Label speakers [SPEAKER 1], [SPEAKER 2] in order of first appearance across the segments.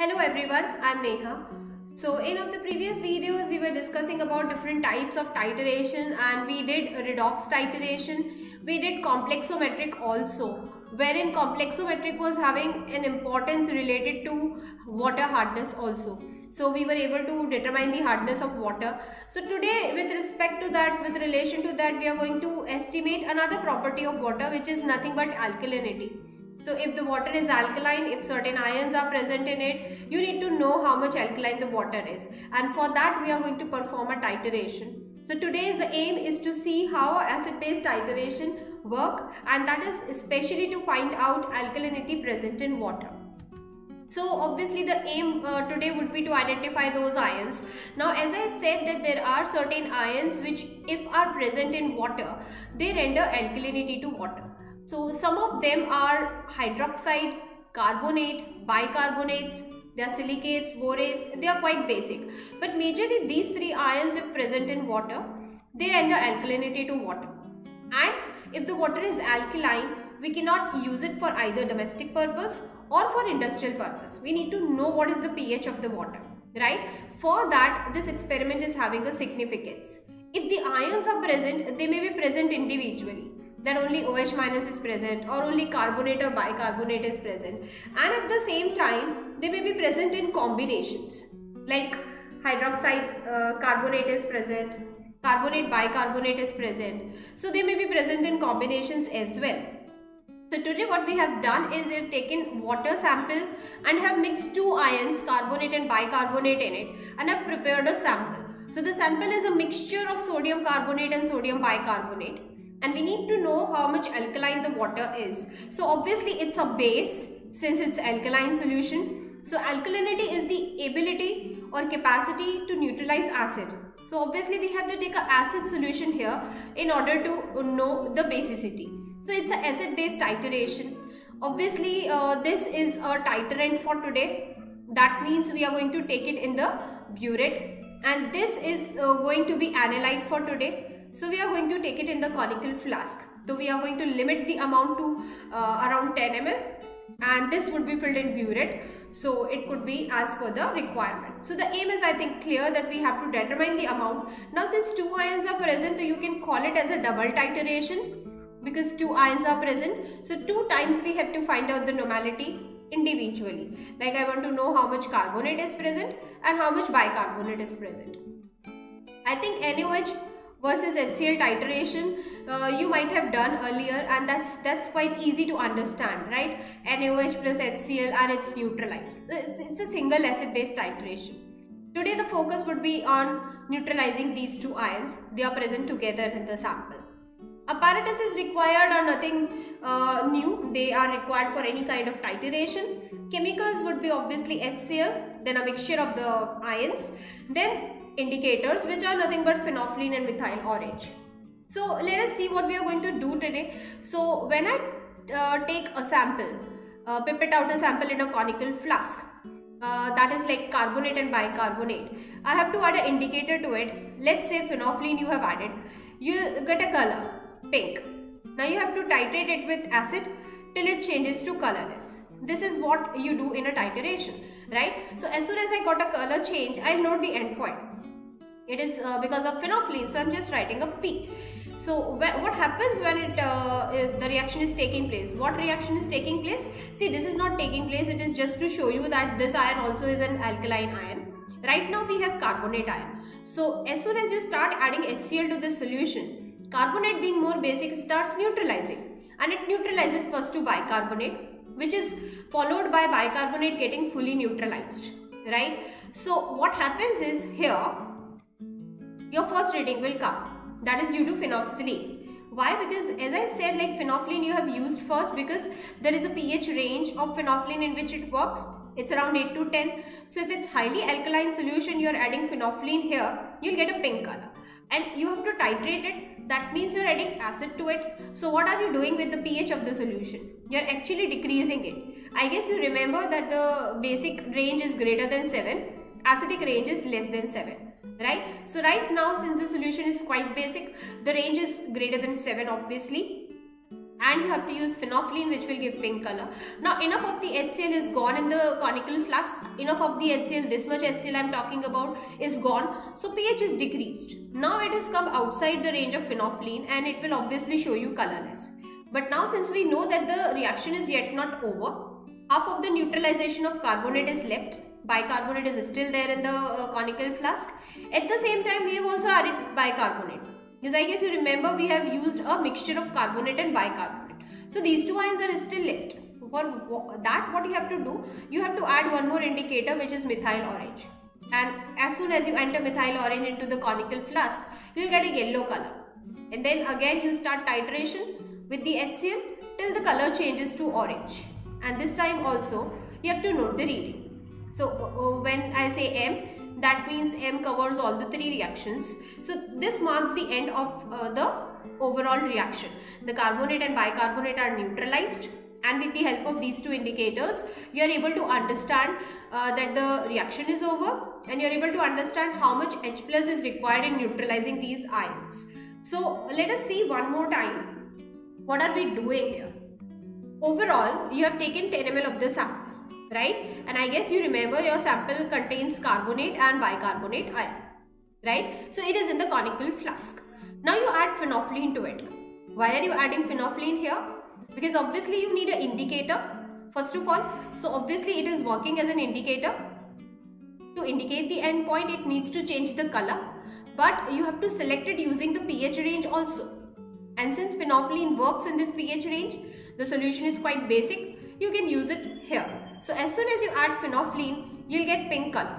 [SPEAKER 1] Hello everyone, I'm Neha. So in of the previous videos we were discussing about different types of titration, and we did redox titration, we did complexometric also, wherein complexometric was having an importance related to water hardness also. So we were able to determine the hardness of water. So today with respect to that, with relation to that, we are going to estimate another property of water, which is nothing but alkalinity. So if the water is alkaline, if certain ions are present in it, you need to know how much alkaline the water is. And for that we are going to perform a titration. So today's aim is to see how acid-base titration work, and that is especially to find out alkalinity present in water. So obviously the aim today would be to identify those ions. Now as I said that there are certain ions which if are present in water, they render alkalinity to water. So some of them are hydroxide, carbonate, bicarbonates, they are silicates, borates, they are quite basic. But majorly these three ions if present in water, they render alkalinity to water. And if the water is alkaline, we cannot use it for either domestic purpose or for industrial purpose. We need to know what is the pH of the water, right? For that, this experiment is having a significance. If the ions are present, they may be present individually, that only OH minus is present or only carbonate or bicarbonate is present, and at the same time they may be present in combinations like hydroxide carbonate is present, carbonate bicarbonate is present, so they may be present in combinations as well. So today what we have done is we have taken water sample and have mixed two ions, carbonate and bicarbonate in it, and have prepared a sample. So the sample is a mixture of sodium carbonate and sodium bicarbonate, and we need to know how much alkaline the water is. So obviously it's a base since it's alkaline solution. So alkalinity is the ability or capacity to neutralize acid. So obviously we have to take an acid solution here in order to know the basicity. So it's an acid-base titration. Obviously this is a titrant for today. That means we are going to take it in the burette, and this is going to be analyte for today. So we are going to take it in the conical flask. So we are going to limit the amount to around 10 ml, and this would be filled in burette. So it could be as per the requirement. So the aim is, I think, clear, that we have to determine the amount. Now since two ions are present, so you can call it as a double titration because two ions are present. So two times we have to find out the normality individually. Like I want to know how much carbonate is present and how much bicarbonate is present. I think NaOH versus HCl titration you might have done earlier, and that's quite easy to understand, right? NaOH plus HCl and it's neutralized. It's a single acid-base titration. Today the focus would be on neutralizing these two ions. They are present together in the sample. Apparatus is required or nothing new. They are required for any kind of titration. Chemicals would be obviously HCl, then a mixture of the ions, then indicators, which are nothing but phenolphthalein and methyl orange. So let us see what we are going to do today. So when I take a sample, pipette out a sample in a conical flask, that is like carbonate and bicarbonate, I have to add an indicator to it. Let's say phenolphthalein you have added, you get a color pink. Now you have to titrate it with acid till it changes to colorless. This is what you do in a titration, right? So as soon as I got a color change, I'll note the endpoint. It is because of phenolphthalein, so I'm just writing a P. So what happens when the reaction is taking place? What reaction is taking place? See, this is not taking place. It is just to show you that this ion also is an alkaline ion. Right now we have carbonate ion. So as soon as you start adding HCl to this solution, carbonate being more basic starts neutralizing, and it neutralizes first to bicarbonate, which is followed by bicarbonate getting fully neutralized, right? So what happens is here your first reading will come, that is due to phenolphthalein. Why? Because as I said, like phenolphthalein you have used first because there is a pH range of phenolphthalein in which it works. It's around 8 to 10. So if it's highly alkaline solution, you are adding phenolphthalein here, you'll get a pink color, and you have to titrate it. That means you're adding acid to it. So what are you doing with the pH of the solution? You're actually decreasing it. I guess you remember that the basic range is greater than 7, acidic range is less than 7, right? So right now, since the solution is quite basic, the range is greater than 7 obviously, and you have to use phenolphthalein, which will give pink color. Now enough of the HCl is gone in the conical flask. Enough of the HCl, this much HCl I am talking about is gone. So pH is decreased. Now it has come outside the range of phenolphthalein and it will obviously show you colorless. But now since we know that the reaction is yet not over, half of the neutralization of carbonate is left. Bicarbonate is still there in the conical flask. At the same time, we have also added bicarbonate. Because I guess you remember we have used a mixture of carbonate and bicarbonate. So these two ions are still left. For that, what you have to do, you have to add one more indicator, which is methyl orange. And as soon as you enter methyl orange into the conical flask, you will get a yellow color. And then again you start titration with the HCl till the color changes to orange. And this time also you have to note the reading. So when I say M, that means M covers all the three reactions. So this marks the end of the overall reaction. The carbonate and bicarbonate are neutralized, and with the help of these two indicators, you are able to understand that the reaction is over, and you are able to understand how much H+ is required in neutralizing these ions. So let us see one more time. What are we doing here? Overall, you have taken 10 ml of the sample, right? And I guess you remember your sample contains carbonate and bicarbonate ion, right? So it is in the conical flask. Now you add phenolphthalein to it. Why are you adding phenolphthalein here? Because obviously you need an indicator, first of all. So obviously it is working as an indicator. To indicate the end point, it needs to change the color. But you have to select it using the pH range also. And since phenolphthalein works in this pH range, the solution is quite basic. You can use it here. So as soon as you add phenolphthalein, you'll get pink color.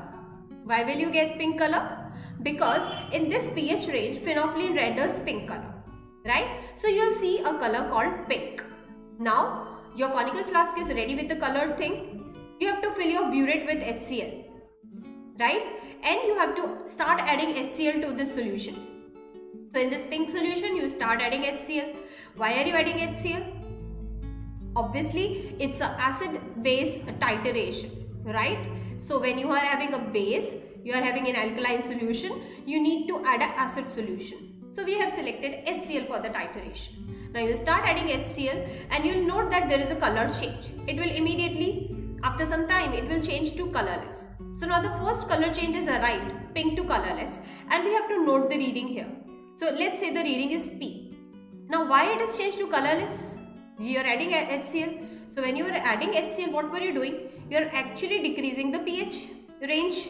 [SPEAKER 1] Why will you get pink color? Because in this pH range, phenolphthalein renders pink color, right? So you'll see a color called pink. Now your conical flask is ready with the colored thing. You have to fill your burette with HCl, right? And you have to start adding HCl to this solution. So in this pink solution, you start adding HCl. Why are you adding HCl? Obviously, it's an acid-base titration, right? So when you are having a base, you are having an alkaline solution, you need to add an acid solution. So we have selected HCl for the titration. Now you start adding HCl and you'll note that there is a color change. It will immediately, after some time, it will change to colorless. So now the first color changes are right, pink to colorless, and we have to note the reading here. So let's say the reading is P. Now why it is changed to colorless? You are adding HCl. So when you are adding HCl, what were you doing? You are actually decreasing the pH range,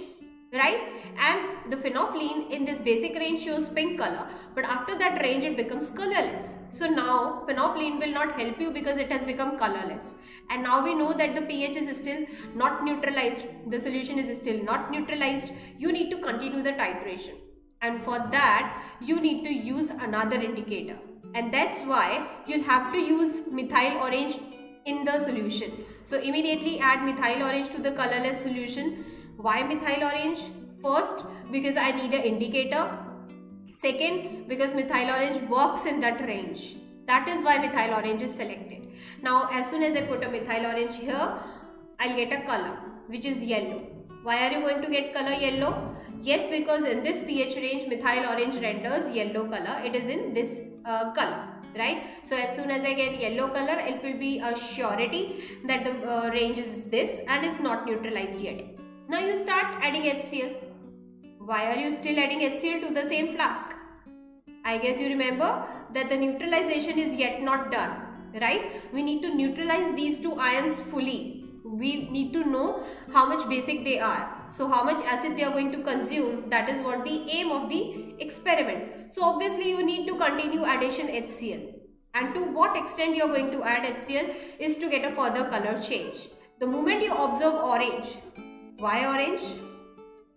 [SPEAKER 1] right? And the phenolphthalein in this basic range shows pink color, but after that range it becomes colorless. So now phenolphthalein will not help you because it has become colorless. And now we know that the pH is still not neutralized. The solution is still not neutralized. You need to continue the titration. And for that, you need to use another indicator. And that's why you'll have to use methyl orange in the solution. So immediately add methyl orange to the colorless solution. Why methyl orange? First, because I need an indicator. Second, because methyl orange works in that range. That is why methyl orange is selected. Now, as soon as I put a methyl orange here, I'll get a color which is yellow. Why are you going to get color yellow? Yes, because in this pH range, methyl orange renders yellow color. It is in this color, right? So as soon as I get yellow color, it will be a surety that the range is this and is not neutralized yet. Now you start adding HCl. Why are you still adding HCl to the same flask? I guess you remember that the neutralization is yet not done, right? We need to neutralize these two ions fully. We need to know how much basic they are. So how much acid they are going to consume, that is what the aim of the experiment. So obviously you need to continue addition HCl. And to what extent you are going to add HCl is to get a further color change. The moment you observe orange, why orange?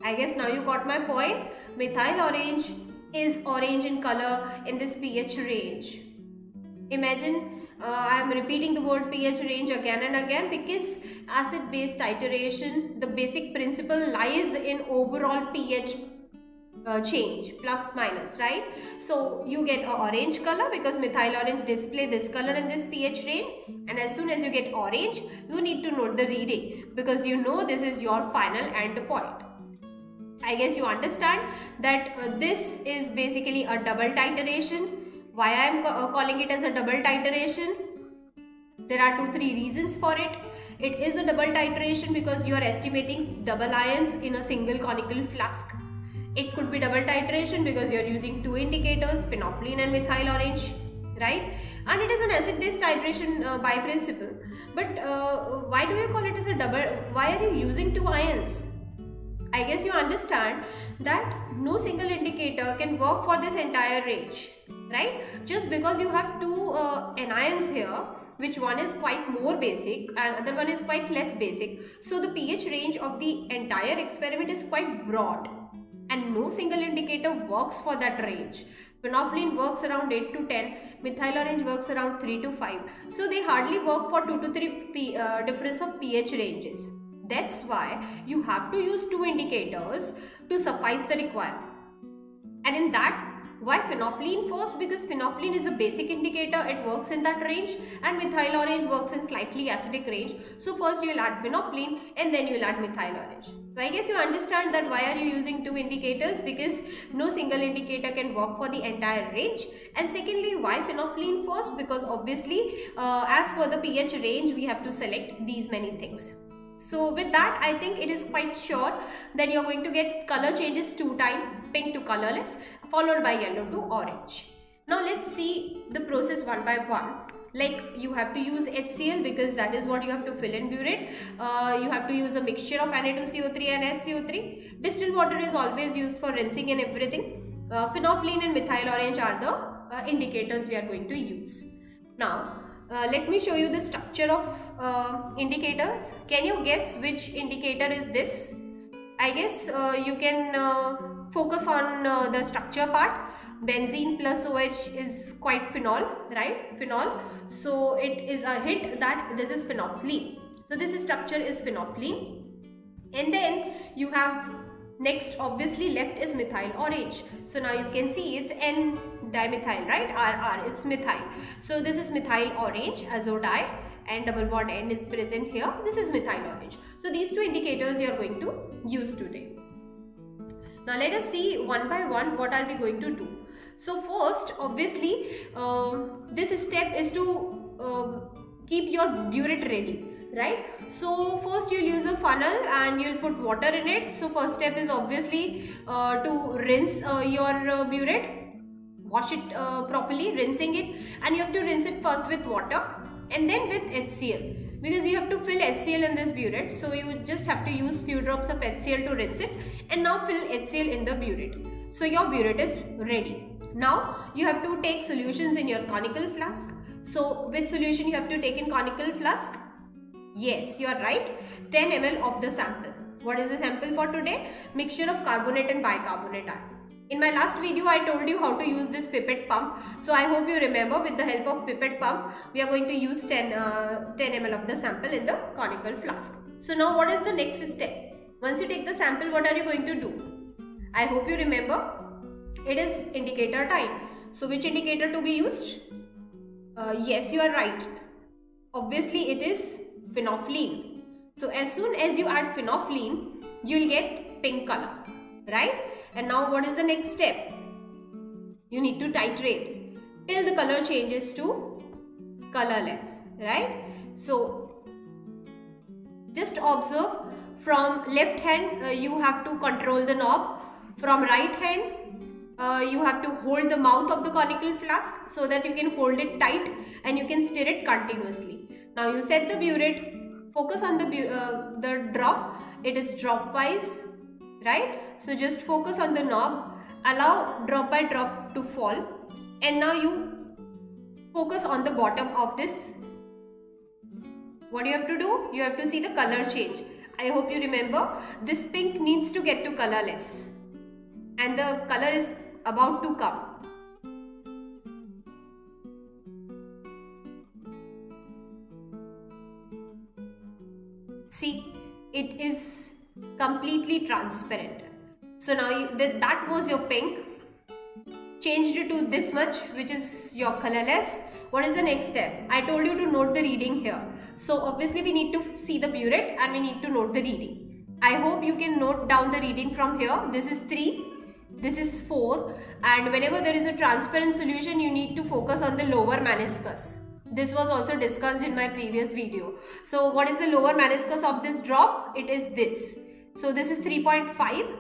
[SPEAKER 1] I guess now you got my point. Methyl orange is orange in color in this pH range. Imagine I am repeating the word pH range again and again because acid-base titration, the basic principle lies in overall pH change, plus minus, right? So you get an orange color because methyl orange display this color in this pH range, and as soon as you get orange, you need to note the reading because you know this is your final end point. I guess you understand that this is basically a double titration. Why I am calling it as a double titration? There are 2-3 reasons for it. It is a double titration because you are estimating double ions in a single conical flask. It could be double titration because you are using 2 indicators, phenolphthalein and methyl orange, right? And it is an acid-base titration by principle. But why do you call it as a double? Why are you using 2 ions? I guess you understand that no single indicator can work for this entire range, right? Just because you have 2 anions here, which one is quite more basic and other one is quite less basic. So the pH range of the entire experiment is quite broad and no single indicator works for that range. Phenolphthalein works around 8 to 10, methyl orange works around 3 to 5. So they hardly work for 2 to 3 difference of pH ranges. That's why you have to use 2 indicators to suffice the requirement. And in that, why phenolphthalein first? Because phenolphthalein is a basic indicator, it works in that range, and methyl orange works in slightly acidic range. So first you will add phenolphthalein and then you will add methyl orange. So I guess you understand that why are you using 2 indicators, because no single indicator can work for the entire range. And secondly, why phenolphthalein first? Because obviously as per the pH range we have to select these many things. So with that, I think it is quite sure that you are going to get color changes 2 times, pink to colorless, followed by yellow to orange. Now let's see the process one by one. Like you have to use HCl because that is what you have to fill in burette. You have to use a mixture of Na2CO3 and HCO3. Distilled water is always used for rinsing and everything. Phenolphthalein and methyl orange are the indicators we are going to use. Now let me show you the structure of indicators. Can you guess which indicator is this? I guess you can focus on the structure part. Benzene plus OH is quite phenol, right? Phenol. So it is a hint that this is phenolphthalein. So this structure is phenolphthalein. And then you have next, obviously left is methyl orange. So now you can see it's N-dimethyl, right? RR, it's methyl. So this is methyl orange, azodi, and double bond N is present here. This is methyl orange. So these 2 indicators you are going to use today. Now let us see one by one what are we going to do. So first, obviously this step is to keep your burette ready, right? So first you'll use a funnel and you'll put water in it. So first step is obviously to rinse your burette, wash it properly, rinsing it, and you have to rinse it first with water and then with HCl, because you have to fill HCl in this burette. So you just have to use few drops of HCl to rinse it and now fill HCl in the burette. So your burette is ready. Now you have to take solutions in your conical flask. So which solution you have to take in conical flask? Yes, you are right, 10 ml of the sample. What is the sample for today? Mixture of carbonate and bicarbonate ion. In my last video, I told you how to use this pipette pump. So I hope you remember, with the help of pipette pump, we are going to use 10 ml of the sample in the conical flask. So now what is the next step? Once you take the sample, what are you going to do? I hope you remember, it is indicator time. So which indicator to be used? Yes, you are right. Obviously it is phenolphthalein. So as soon as you add phenolphthalein, you will get pink color, right? And now what is the next step? You need to titrate till the color changes to colorless, right? So just observe, from left hand you have to control the knob, from right hand you have to hold the mouth of the conical flask so that you can hold it tight and you can stir it continuously. Now you set the burette, focus on the drop, it is drop wise, right? So just focus on the knob, allow drop by drop to fall, and now you focus on the bottom of this. What you have to do? You have to see the color change. I hope you remember, this pink needs to get to colorless and the color is about to come. See, it is completely transparent. So now that was your pink. Changed it to this much, which is your colorless. What is the next step? I told you to note the reading here. So obviously we need to see the burette and we need to note the reading. I hope you can note down the reading from here. This is 3, this is 4, and whenever there is a transparent solution, you need to focus on the lower meniscus. This was also discussed in my previous video. So what is the lower meniscus of this drop? It is this. So this is 3.5.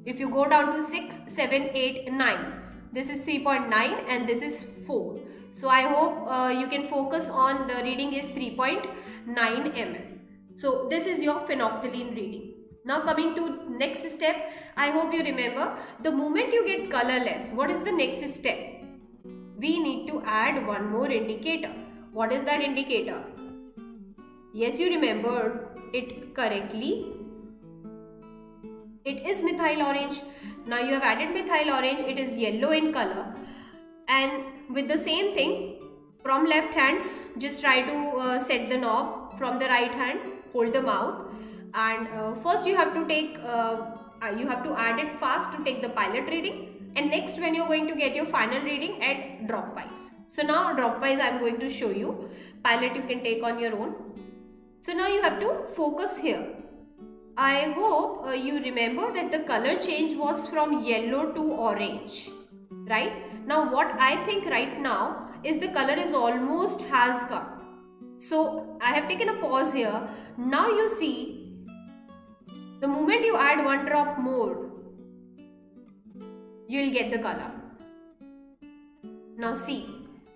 [SPEAKER 1] If you go down to 6, 7, 8, 9. This is 3.9 and this is 4. So I hope you can focus on the reading is 3.9 ml. So this is your phenolphthalein reading. Now coming to next step, I hope you remember the moment you get colorless, what is the next step? We need to add one more indicator. What is that indicator? Yes, you remembered it correctly. It is methyl orange. Now you have added methyl orange, it is yellow in color. And with the same thing, from left hand, just try to set the knob. From the right hand, hold the mouth. And first you have to take, you have to add it fast to take the pilot reading. And next, when you're going to get your final reading, add drop wise. So now drop wise I'm going to show you. Pilot you can take on your own. So now you have to focus here. I hope you remember that the color change was from yellow to orange, right? Now what I think right now is the color is almost has come. So I have taken a pause here. Now you see, the moment you add one drop more, you will get the color. Now see,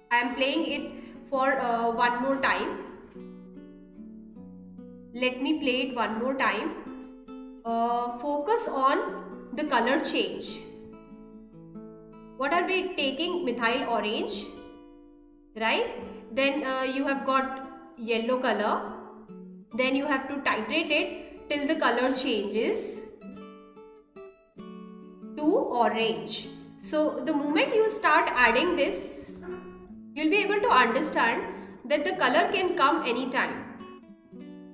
[SPEAKER 1] I am playing it for one more time. Let me play it one more time. Focus on the color change. What are we taking? Methyl orange, right? Then you have got yellow color. Then you have to titrate it till the color changes to orange. So the moment you start adding this, you'll be able to understand that the color can come anytime.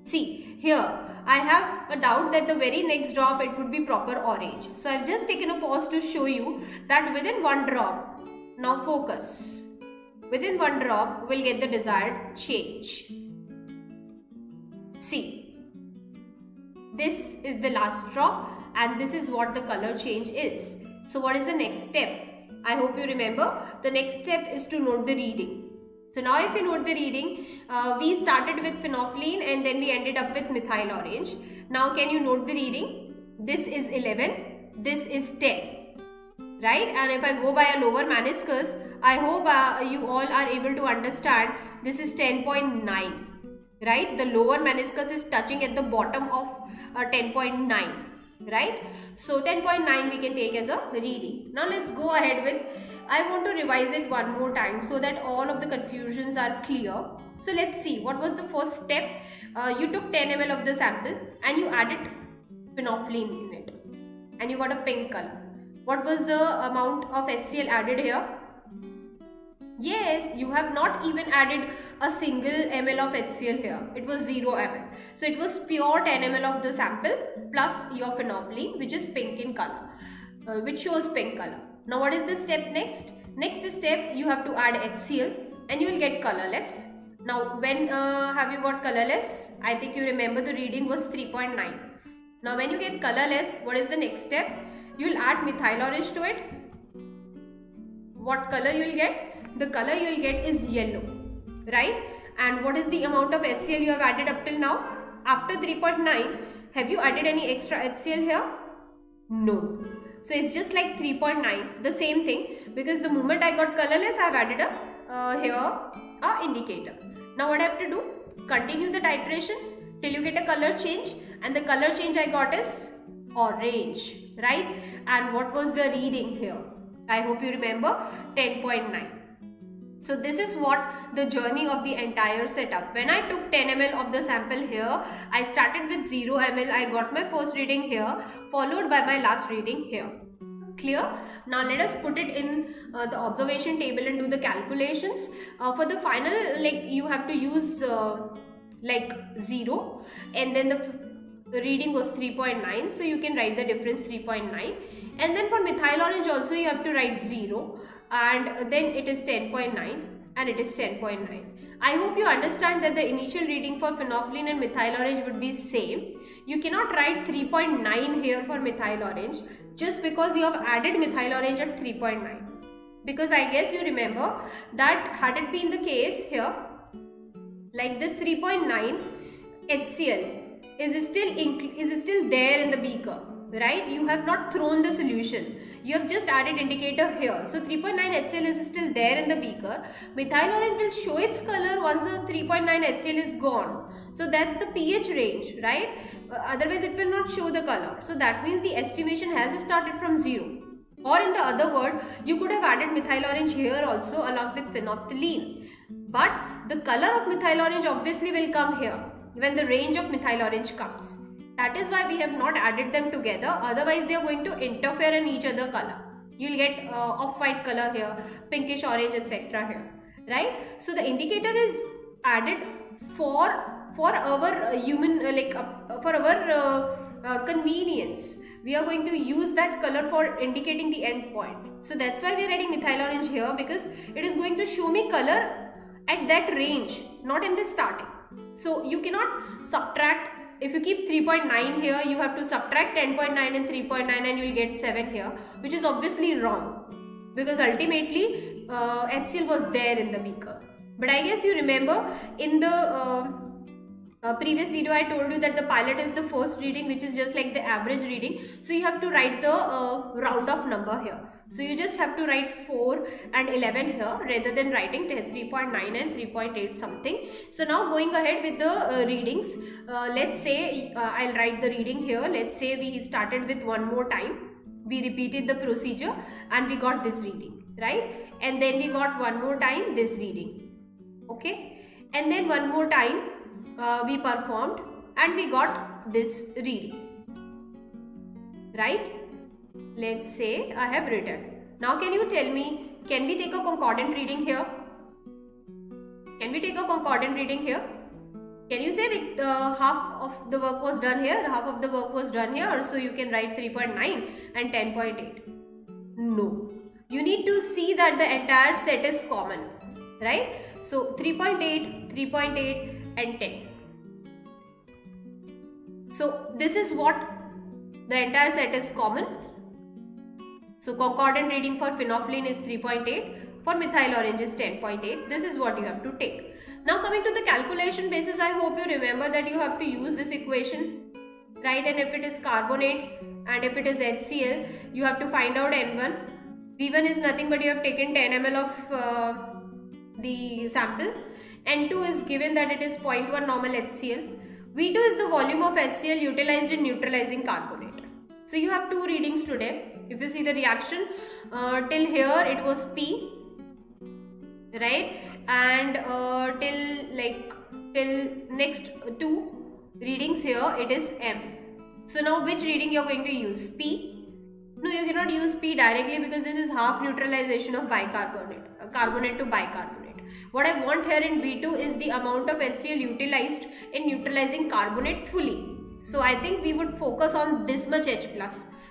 [SPEAKER 1] See, here I have a doubt that the very next drop it would be proper orange. So I've just taken a pause to show you that within one drop, now focus. Within one drop, we'll get the desired change. See, this is the last drop and this is what the color change is. So what is the next step? I hope you remember. The next step is to note the reading. So now if you note the reading, we started with phenolphthalein and then we ended up with methyl orange. Now can you note the reading? This is 11, this is 10, right? And if I go by a lower meniscus, I hope you all are able to understand this is 10.9, right? The lower meniscus is touching at the bottom of 10.9, right? So 10.9 we can take as a reading. Now let's go ahead with, I want to revise it one more time so that all of the confusions are clear. So let's see, what was the first step? You took 10 ml of the sample and you added phenolphthalein in it and you got a pink color. What was the amount of HCl added here? Yes, you have not even added a single ml of HCl here. It was 0 ml. So it was pure 10 ml of the sample plus your phenolphthalein, which is pink in color, which shows pink color. Now what is the step next? Next step, you have to add HCl and you will get colorless. Now when have you got colorless? I think you remember the reading was 3.9. Now when you get colorless, what is the next step? You will add methyl orange to it. What color you will get? The color you will get is yellow, right? And what is the amount of HCl you have added up till now? After 3.9, have you added any extra HCl here? No. So it's just like 3.9, the same thing, because the moment I got colorless, I have added a indicator. Now what I have to do? Continue the titration till you get a color change, and the color change I got is orange, right? And what was the reading here? I hope you remember 10.9. So this is what the journey of the entire setup. When I took 10 ml of the sample here, I started with 0 ml. I got my first reading here, followed by my last reading here. Clear? Now let us put it in the observation table and do the calculations. For the final, like you have to use like 0, and then the reading was 3.9. So you can write the difference 3.9. And then for methyl orange also you have to write 0. And then it is 10.9 and it is 10.9. I hope you understand that the initial reading for phenolphthalein and methyl orange would be same. You cannot write 3.9 here for methyl orange just because you have added methyl orange at 3.9. Because I guess you remember that had it been the case here, like this 3.9 HCl is still there in the beaker, right? You have not thrown the solution. You have just added indicator here. So 3.9 HCl is still there in the beaker. Methyl orange will show its color once the 3.9 HCl is gone. So that's the pH range, right? Otherwise it will not show the color. So that means the estimation has started from 0. Or in the other word, you could have added methyl orange here also along with phenolphthalein. But the color of methyl orange obviously will come here when the range of methyl orange comes. That is why we have not added them together. Otherwise they are going to interfere in each other color. You will get off-white color here, pinkish orange, etc. here, right? So the indicator is added for our human for our convenience. We are going to use that color for indicating the end point. So that's why we are adding methyl orange here, because it is going to show me color at that range, not in the starting. So you cannot subtract. If you keep 3.9 here, you have to subtract 10.9 and 3.9 and you will get 7 here, which is obviously wrong, because ultimately HCl was there in the beaker. But I guess you remember in the previous video I told you that the pilot is the first reading, which is just like the average reading. So you have to write the round off number here. So you just have to write 4 and 11 here rather than writing 3.9 and 3.8 something. So now going ahead with the readings, let's say I'll write the reading here. Let's say we started with one more time. We repeated the procedure and we got this reading, right? And then we got one more time this reading, okay? And then one more time we performed and we got this reading, right? Let's say I have written. Now can you tell me, can we take a concordant reading here? Can we take a concordant reading here? Can you say that half of the work was done here, half of the work was done here, so you can write 3.9 and 10.8? No. You need to see that the entire set is common, right? So 3.8, 3.8 and 10. So this is what the entire set is common. So concordant reading for phenolphthalein is 3.8, for methyl orange is 10.8. This is what you have to take. Now coming to the calculation basis, I hope you remember that you have to use this equation, right? And if it is carbonate and if it is HCl, you have to find out N1. V1 is nothing but you have taken 10 ml of the sample. N2 is given that it is 0.1 normal HCl. V2 is the volume of HCl utilized in neutralizing carbonate. So you have two readings today. If you see the reaction, till here it was P, right? And till next two readings here it is M. So now which reading you are going to use? P? No, you cannot use P directly because this is half neutralization of bicarbonate, carbonate to bicarbonate. What I want here in V2 is the amount of HCl utilized in neutralizing carbonate fully. So I think we would focus on this much H+,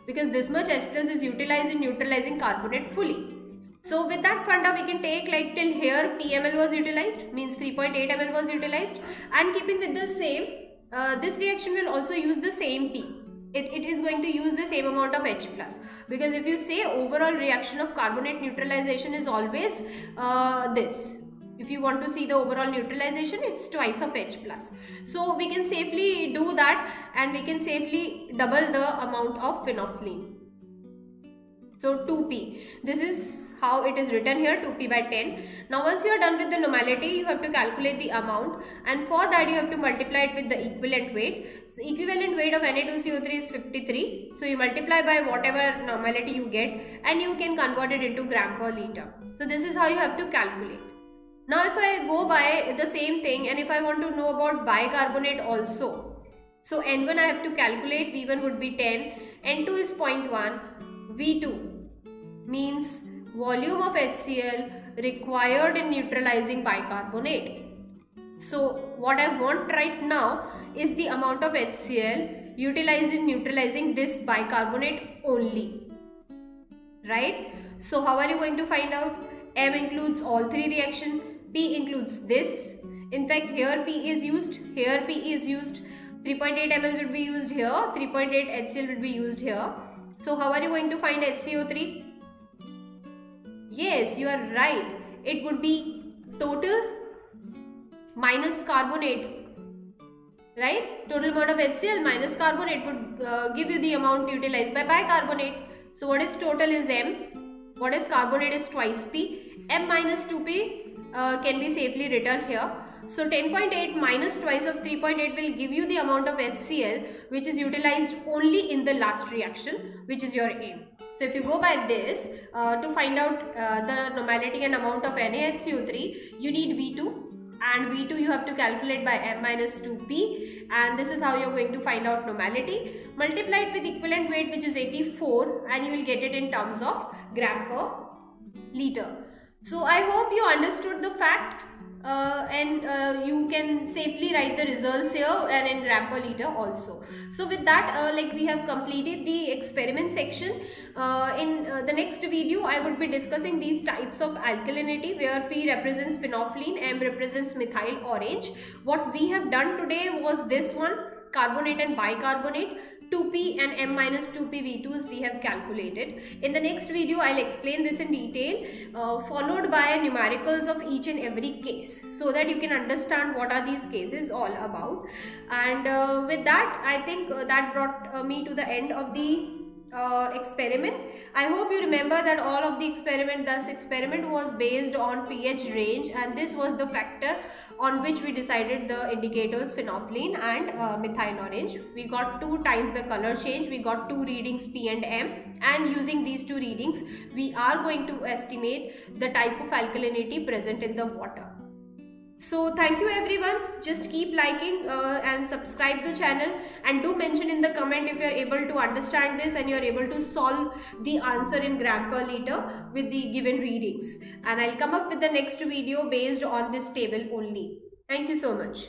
[SPEAKER 1] because this much H+ is utilized in neutralizing carbonate fully. So with that funda we can take like till here PML was utilized, means 3.8 ml was utilized, and keeping with the same, this reaction will also use the same P. It is going to use the same amount of H+, because if you say overall reaction of carbonate neutralization is always this. If you want to see the overall neutralization, it's twice of H+. So we can safely do that and we can safely double the amount of phenolphthalein. So 2P. This is how it is written here, 2P by 10. Now once you are done with the normality, you have to calculate the amount, and for that you have to multiply it with the equivalent weight. So equivalent weight of Na2CO3 is 53. So you multiply by whatever normality you get and you can convert it into gram per liter. So this is how you have to calculate. Now if I go by the same thing and if I want to know about bicarbonate also, so N1 I have to calculate, V1 would be 10, N2 is 0.1, V2 means volume of HCl required in neutralizing bicarbonate. So what I want right now is the amount of HCl utilized in neutralizing this bicarbonate only, right? So how are you going to find out? M includes all three reactions. P includes this. In fact, here P is used, here P is used, 3.8 ml will be used here, 3.8 HCl will be used here. So how are you going to find HCO3? Yes, you are right. It would be total minus carbonate, right? Total amount of HCl minus carbonate would give you the amount utilized by bicarbonate. So what is total is M, what is carbonate is twice P. M minus 2P can be safely written here. So 10.8 minus twice of 3.8 will give you the amount of HCl which is utilized only in the last reaction, which is your aim. So if you go by this, to find out the normality and amount of NaHCO3, you need V2, and V2 you have to calculate by M minus 2P, and this is how you are going to find out normality. Multiply it with equivalent weight, which is 84, and you will get it in terms of gram per liter. So I hope you understood the fact and you can safely write the results here and in gram per liter also. So with that, like we have completed the experiment section. In the next video I would be discussing these types of alkalinity, where P represents phenolphthalein, M represents methyl orange. What we have done today was this one, carbonate and bicarbonate. 2P and M minus 2P V2s we have calculated. In the next video I'll explain this in detail, followed by numericals of each and every case, so that you can understand what are these cases all about. And with that, I think that brought me to the end of the experiment. I hope you remember that all of the experiment, this experiment was based on pH range, and this was the factor on which we decided the indicators phenolphthalein and methyl orange. We got 2 times the color change, we got 2 readings P and M, and using these 2 readings we are going to estimate the type of alkalinity present in the water. So thank you everyone. Just keep liking and subscribe the channel, and do mention in the comment if you are able to understand this and you are able to solve the answer in gram per liter with the given readings. And I'll come up with the next video based on this table only. Thank you so much.